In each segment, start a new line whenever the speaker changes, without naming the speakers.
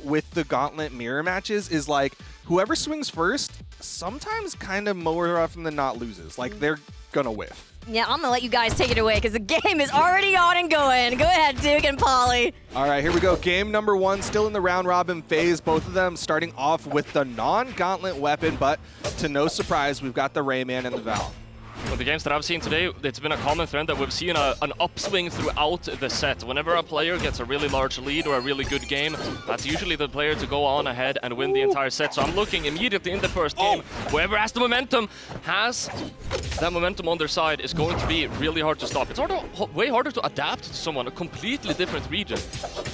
with the Gauntlet mirror matches is like whoever swings first sometimes kind of more often than not loses. Like they're gonna whiff.
Yeah, I'm gonna let you guys take it away because the game is already on and going. Go ahead, Duke and Polly.
All right, here we go. Game number 1, still in the round robin phase. Both of them starting off with the non-Gauntlet weapon, but to no surprise, we've got the Rayman and the Val.
Well, the games that I've seen today, it's been a common trend that we've seen an upswing throughout the set. Whenever a player gets a really large lead or a really good game, that's usually the player to go on ahead and win the entire set. So I'm looking immediately in the first game. Whoever has the momentum, has that momentum on their side, is going to be really hard to stop. It's way harder to adapt to someone, a completely different region.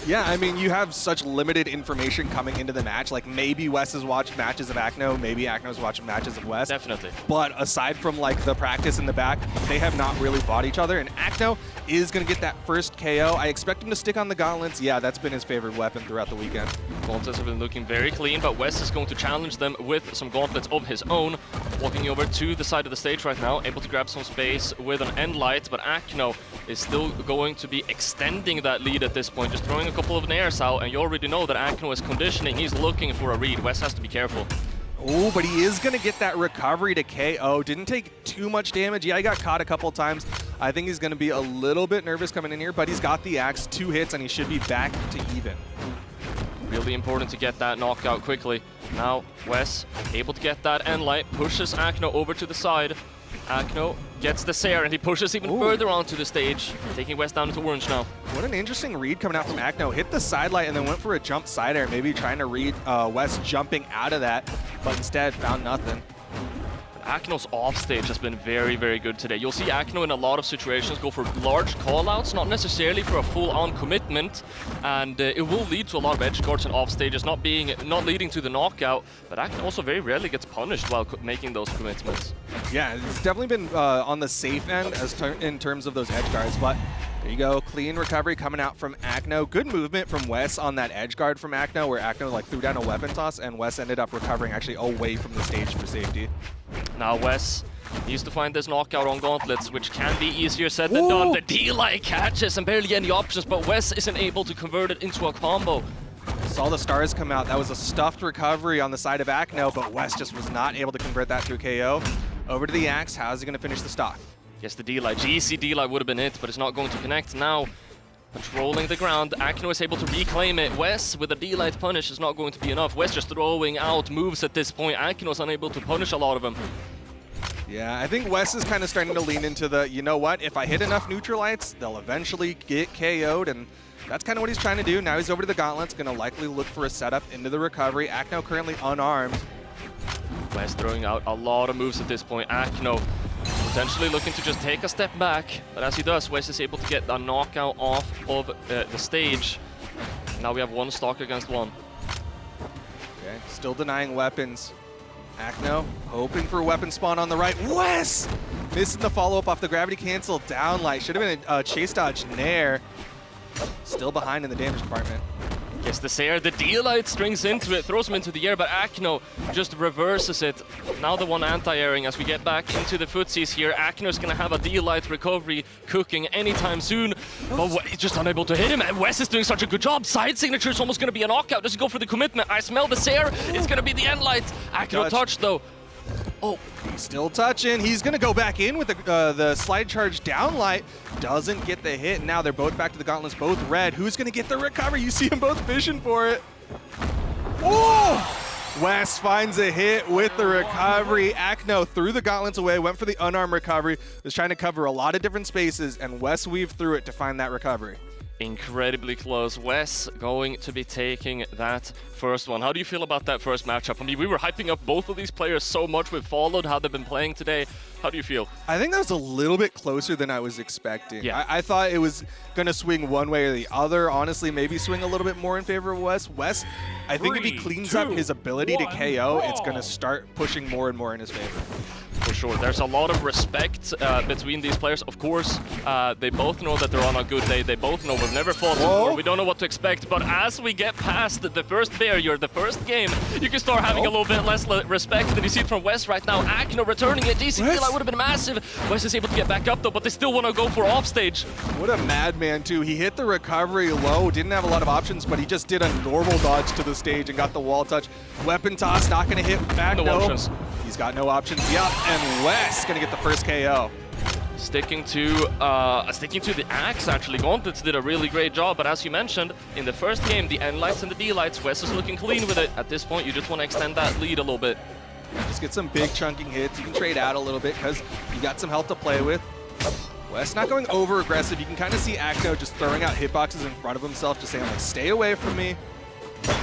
Yeah, I mean, you have such limited information coming into the match. Like, maybe Wess has watched matches of Acno, maybe Acno's watched matches of Wess.
Definitely.
But aside from, like, the practice in the back, they have not really fought each other, and Acno is going to get that first KO. I expect him to stick on the gauntlets. Yeah, that's been his favorite weapon throughout the weekend.
Gauntlets have been looking very clean, but Wess is going to challenge them with some gauntlets of his own. Walking over to the side of the stage right now, able to grab some space with an end light, but Acno is still going to be extending that lead at this point, just throwing a couple of nairs out, and you already know that Acno is conditioning. He's looking for a read. Wess has to be careful.
Oh, but he is going to get that recovery to KO. Didn't take too much damage. Yeah, he got caught a couple times. I think he's going to be a little bit nervous coming in here, but he's got the axe, 2 hits, and he should be back to even.
Really important to get that knockout quickly. Now, Wess able to get that end light, pushes Acno over to the side. Acno gets the Sair, and he pushes even further onto the stage, taking Wess down into orange now.
What an interesting read coming out from Acno. Hit the side light and then went for a jump side air, maybe trying to read Wess jumping out of that, but instead found nothing.
Acno's offstage has been very, very good today. You'll see Acno in a lot of situations go for large callouts, not necessarily for a full-on commitment, and it will lead to a lot of edge guards and offstages, not leading to the knockout. But Acno also very rarely gets punished while making those commitments.
Yeah, it's definitely been on the safe end in terms of those edge guards, but there you go, clean recovery coming out from Acno. Good movement from Wess on that edge guard from Acno, where Acno like threw down a weapon toss, and Wess ended up recovering actually away from the stage for safety.
Now Wess needs to find this knockout on gauntlets, which can be easier said than done. The D-Light catches and barely any options, but Wess isn't able to convert it into a combo.
Saw the stars come out. That was a stuffed recovery on the side of Acno, but Wess just was not able to convert that through KO. Over to the axe. How's he going to finish the stock?
Yes, the D-Light. GC D-Light would have been it, but it's not going to connect now. Patrolling the ground, Acno is able to reclaim it. Wess with a D-Light punish is not going to be enough. Wess just throwing out moves at this point. Acno is unable to punish a lot of them.
Yeah, I think Wess is kind of starting to lean into the, you know what, if I hit enough neutralites, they'll eventually get KO'd, and that's kind of what he's trying to do. Now he's over to the gauntlets, going to likely look for a setup into the recovery. Acno currently unarmed.
Wess throwing out a lot of moves at this point. Acno potentially looking to just take a step back, but as he does, Wess is able to get a knockout off of the stage. Now we have 1 stock against 1.
Okay, still denying weapons. Acno hoping for a weapon spawn on the right. Wess missing the follow-up off the gravity cancel down light. Should have been a chase dodge nair. Still behind in the damage department.
Gets the Sair, the D-Light strings into it, throws him into the air, but Acno just reverses it. Now the one anti-airing as we get back into the footsies here. Acno's gonna have a D-Light recovery cooking anytime soon, but he's just unable to hit him, and Wess is doing such a good job. Side signature is almost gonna be a knockout. Does he go for the commitment? I smell the Sair. It's gonna be the end light. Acno touched though. Oh,
he's still touching. He's going to go back in with the slide charge down light. Doesn't get the hit. Now they're both back to the gauntlets, both red. Who's going to get the recovery? You see them both fishing for it. Oh! Wess finds a hit with the recovery. Acno threw the gauntlets away, went for the unarmed recovery, was trying to cover a lot of different spaces, and Wess weaved through it to find that recovery.
Incredibly close. Wess going to be taking that first one. How do you feel about that first matchup? I mean, we were hyping up both of these players so much. We've followed how they've been playing today. How do you feel?
I think that was a little bit closer than I was expecting.
Yeah.
I thought it was going to swing one way or the other. Honestly, maybe swing a little bit more in favor of Wess. Wess, I think if he cleans up his ability to KO, it's going to start pushing more and more in his favor.
For sure. There's a lot of respect between these players. Of course, they both know that they're on a good day. They both know we've never fought before. We don't know what to expect. But as we get past the first barrier, the first game, you can start having a little bit less respect. And you see it from Wess right now. Acno returning it. DC kill would have been massive. Wess is able to get back up though, but they still want to go for offstage. What
a madman too. He hit the recovery low, didn't have a lot of options, but he just did a normal dodge to the stage and got the wall touch. Weapon toss, not going to hit back.
No options.
He's got no options. Yep, and Wess going to get the first KO.
Sticking to the axe, actually. Gauntlets did a really great job, but as you mentioned, in the first game, the N lights and the D lights, Wess is looking clean with it. At this point, you just want to extend that lead a little bit.
Just get some big chunking hits. You can trade out a little bit because you got some health to play with. Wess not going over aggressive. You can kind of see Acno just throwing out hitboxes in front of himself, just saying like, stay away from me.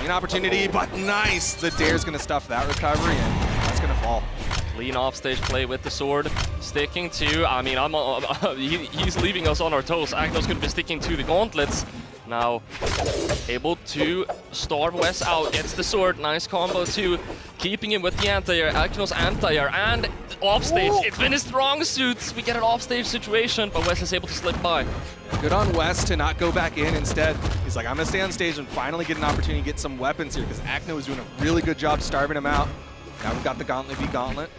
An opportunity, but nice. The dare's going to stuff that recovery, and that's going to fall.
Clean offstage play with the sword, sticking to, I mean, he's leaving us on our toes. Acno's going to be sticking to the gauntlets. Now, able to starve Wess out, gets the sword, nice combo too. Keeping him with the anti-air, Acno's anti-air, and offstage. It's been his strong suits. We get an offstage situation, but Wess is able to slip by.
Good on Wess to not go back in. Instead, he's like, I'm going to stay on stage and finally get an opportunity to get some weapons here, because Acno is doing a really good job starving him out. Now we've got the Gauntlet v Gauntlet.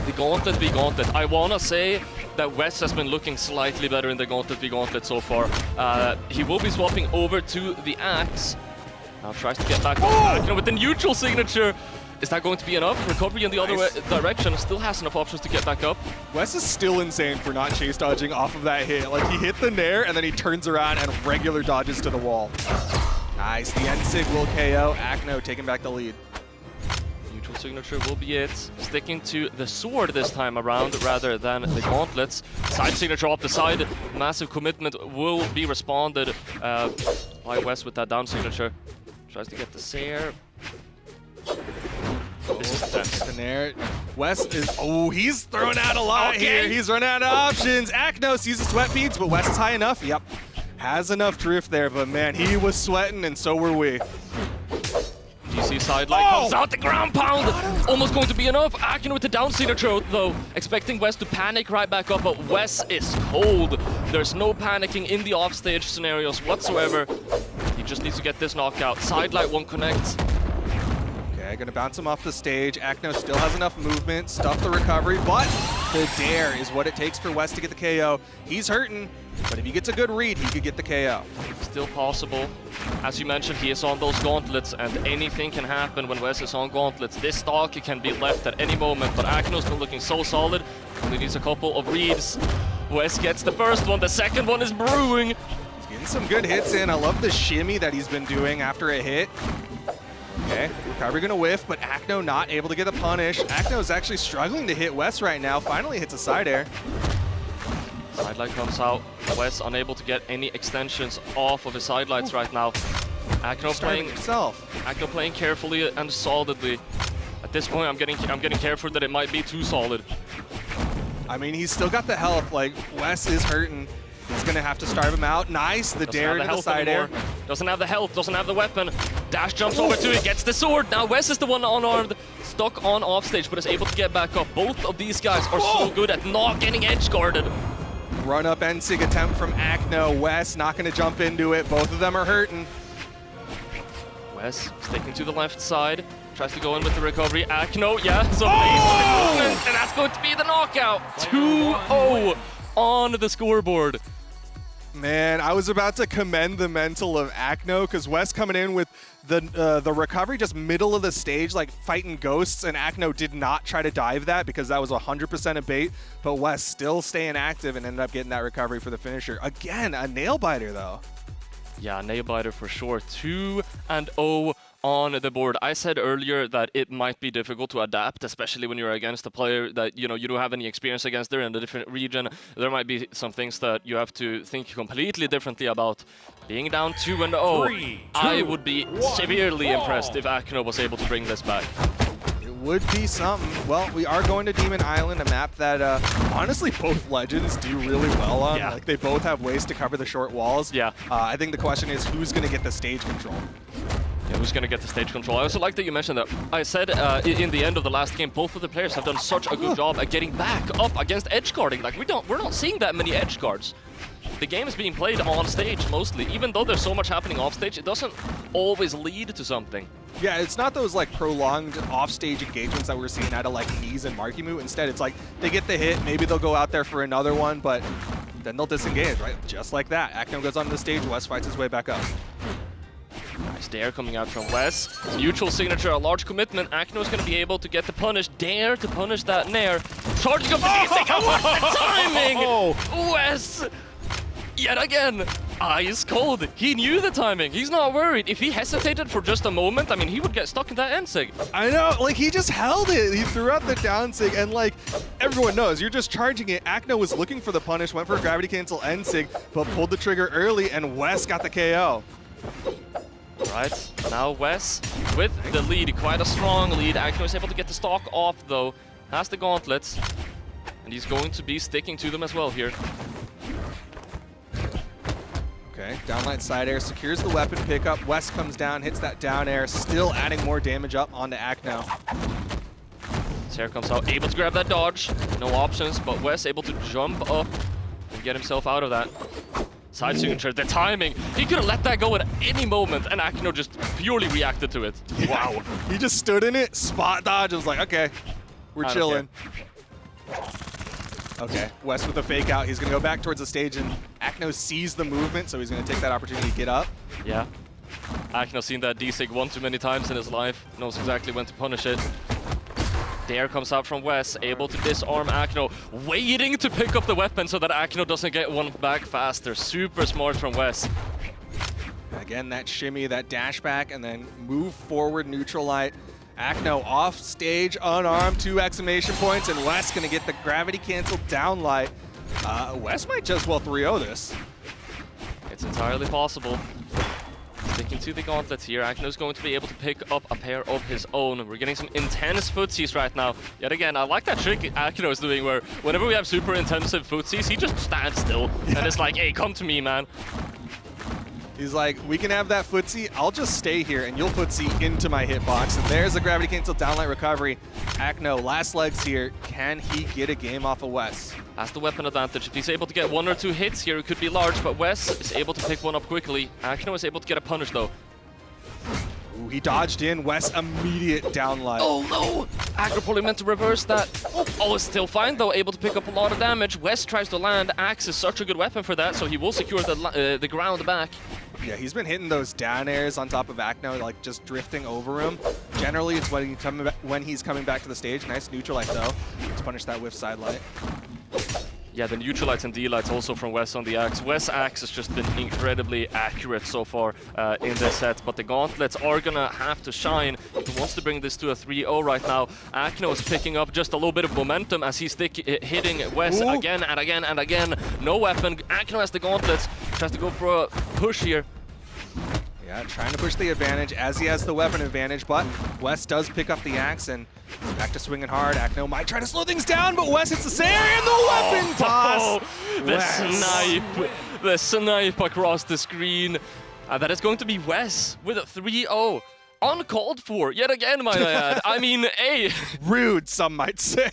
The Gauntlet v Gauntlet. I want to say that Wess has been looking slightly better in the Gauntlet v Gauntlet so far. He will be swapping over to the axe. Now tries to get back on Acno with the neutral signature. Is that going to be enough? Recovery in the other direction. Still has enough options to get back up.
Wess is still insane for not chase dodging off of that hit. Like, he hit the nair and then he turns around and regular dodges to the wall. Nice. The N-Sig will KO. Acno taking back the lead.
Signature will be it. Sticking to the sword this time around rather than the gauntlets. Side signature off the side. Massive commitment will be responded by Wess with that down signature. Tries to get the Sair. This is tense.
The nair. Wess is, he's throwing out a lot here. He's running out of options. Acno sees the sweat beads, but Wess is high enough. Yep. Has enough drift there, but man, he was sweating and so were we.
GC sidelight comes out, the ground pound! Almost going to be enough. Acno with the down signature though, expecting Wess to panic right back up, but Wess is cold. There's no panicking in the offstage scenarios whatsoever. He just needs to get this knockout. Sidelight won't connect.
Okay, gonna bounce him off the stage. Acno still has enough movement, stuff the recovery, but the dare is what it takes for Wess to get the KO. He's hurting, but if he gets a good read, he could get the KO.
Still possible. As you mentioned, he is on those gauntlets, and anything can happen when Wess is on gauntlets. This stock can be left at any moment, but Acno's been looking so solid. Only needs a couple of reads. Wess gets the first one, the second one is brewing.
He's getting some good hits in. I love the shimmy that he's been doing after a hit. Okay, recovery gonna whiff, but Acno not able to get a punish. Acno is actually struggling to hit Wess right now. Finally hits a side air.
Sidelight comes out. Wess unable to get any extensions off of his sidelights right now. Acno playing carefully and solidly. At this point, I'm getting careful that it might be too solid.
I mean, he's still got the health. Like, Wess is hurting. He's gonna have to starve him out. Nice, the dare to the side air.
Doesn't have the health, doesn't have the weapon. Dash jumps over to it, gets the sword. Now Wess is the one unarmed, stuck on offstage, but is able to get back up. Both of these guys are so good at not getting edge guarded.
Run up N-Sig attempt from Acno. Wess not gonna jump into it. Both of them are hurting.
Wess sticking to the left side. Tries to go in with the recovery. Acno, yeah, so movement, and that's going to be the knockout. 2-0 on the scoreboard.
Man, I was about to commend the mental of Acno, because Wess coming in with the recovery just middle of the stage, like fighting ghosts, and Acno did not try to dive that because that was 100% a bait, but Wess still staying active and ended up getting that recovery for the finisher. Again, a nail biter though.
Yeah, nail biter for sure. 2-0 on the board. I said earlier that it might be difficult to adapt, especially when you're against a player that you don't have any experience against. They're in a different region. There might be some things that you have to think completely differently about. Being down 2-0, I would be severely impressed if Acno was able to bring this back.
It would be something. Well, we are going to Demon Island, a map that honestly both legends do really well on.
Yeah.
Like, they both have ways to cover the short walls.
Yeah.
I think the question is who's going to get the stage control.
Yeah, who's going to get the stage control. I also like that you mentioned that. I said in the end of the last game, both of the players have done such a good job at getting back up against edge guarding. Like we're not seeing that many edge guards. The game is being played on stage mostly. Even though there's so much happening off stage, it doesn't always lead to something.
Yeah, it's not those like prolonged off-stage engagements that we're seeing out of like Knees and Markimu. Instead, it's like they get the hit, maybe they'll go out there for another one, but then they'll disengage, right? Just like that. Acno goes onto the stage, Wess fights his way back up.
Nice dare coming out from Wess. Neutral signature, a large commitment. Acno is going to be able to get the punish. Dare to punish that Nair. Charging up the D6. What the timing! Wess! Yet again, ice cold. He knew the timing. He's not worried. If he hesitated for just a moment, I mean, he would get stuck in that end sig.
I know, like he just held it. He threw out the down sig, and like everyone knows, you're just charging it. Acno was looking for the punish, went for a gravity cancel end sig, but pulled the trigger early, and Wess got the KO.
Right, now Wess with the lead, quite a strong lead. Acno is able to get the stock off though, has the gauntlets, and he's going to be sticking to them as well here.
Okay, downlight side air, secures the weapon pickup. Wess comes down, hits that down air, still adding more damage up onto Acno.
Sarah comes out, able to grab that dodge. No options, but Wess able to jump up and get himself out of that. Side signature, the timing. He could have let that go at any moment, and Acno just purely reacted to it. Wow.
He just stood in it, spot dodge, and was like, okay, we're chilling. Okay, Wess with a fake out. He's going to go back towards the stage, and Acno sees the movement, so he's going to take that opportunity to get up.
Yeah. Acno seen that D-Sig one too many times in his life. Knows exactly when to punish it. Dare comes out from Wess, able to disarm Acno, waiting to pick up the weapon so that Acno doesn't get one back faster. Super smart from Wess.
Again, that shimmy, that dash back, and then move forward, neutral light. Acno off stage, unarmed, 2 exclamation points, and Wess gonna get the gravity cancel down light. Wess might just well 3-0 this.
It's entirely possible. Sticking to the gauntlets here, Acno's going to be able to pick up a pair of his own. We're getting some intense footsies right now. Yet again, I like that trick Acno is doing where whenever we have super intensive footsies, he just stands still and it's like, hey, come to me, man.
He's like, we can have that footsie, I'll just stay here and you'll footsie into my hitbox. And there's a gravity cancel downlight recovery. Acno, last legs here. Can he get a game off of Wess?
Has the weapon advantage. If he's able to get 1 or 2 hits here, it could be large, but Wess is able to pick one up quickly. Acno is able to get a punish though.
Ooh, he dodged in. Wess immediate downlight.
Oh no! Acno probably meant to reverse that. Oh, it's still fine though, able to pick up a lot of damage. Wess tries to land. Axe is such a good weapon for that, so he will secure the ground back.
Yeah, he's been hitting those down airs on top of Acno, like just drifting over him. Generally, it's when he's coming back to the stage. Nice neutral light though. Let's punish that with side light.
Yeah, the neutral lights and D-lights also from Wess on the axe. Wess' axe has just been incredibly accurate so far in this set, but the gauntlets are gonna have to shine if he wants to bring this to a 3-0 right now. Acno is picking up just a little bit of momentum as he's hitting Wess again and again and again. No weapon. Acno has the gauntlets. Tries to go for a push here.
Yeah, trying to push the advantage as he has the weapon advantage, but Wess does pick up the axe and back to swinging hard. Acno might try to slow things down, but Wess hits the Sair and the weapon toss!
The snipe across the screen. That is going to be Wess with a 3-0. Uncalled for, yet again, might I add. I mean, hey.
Rude, some might say.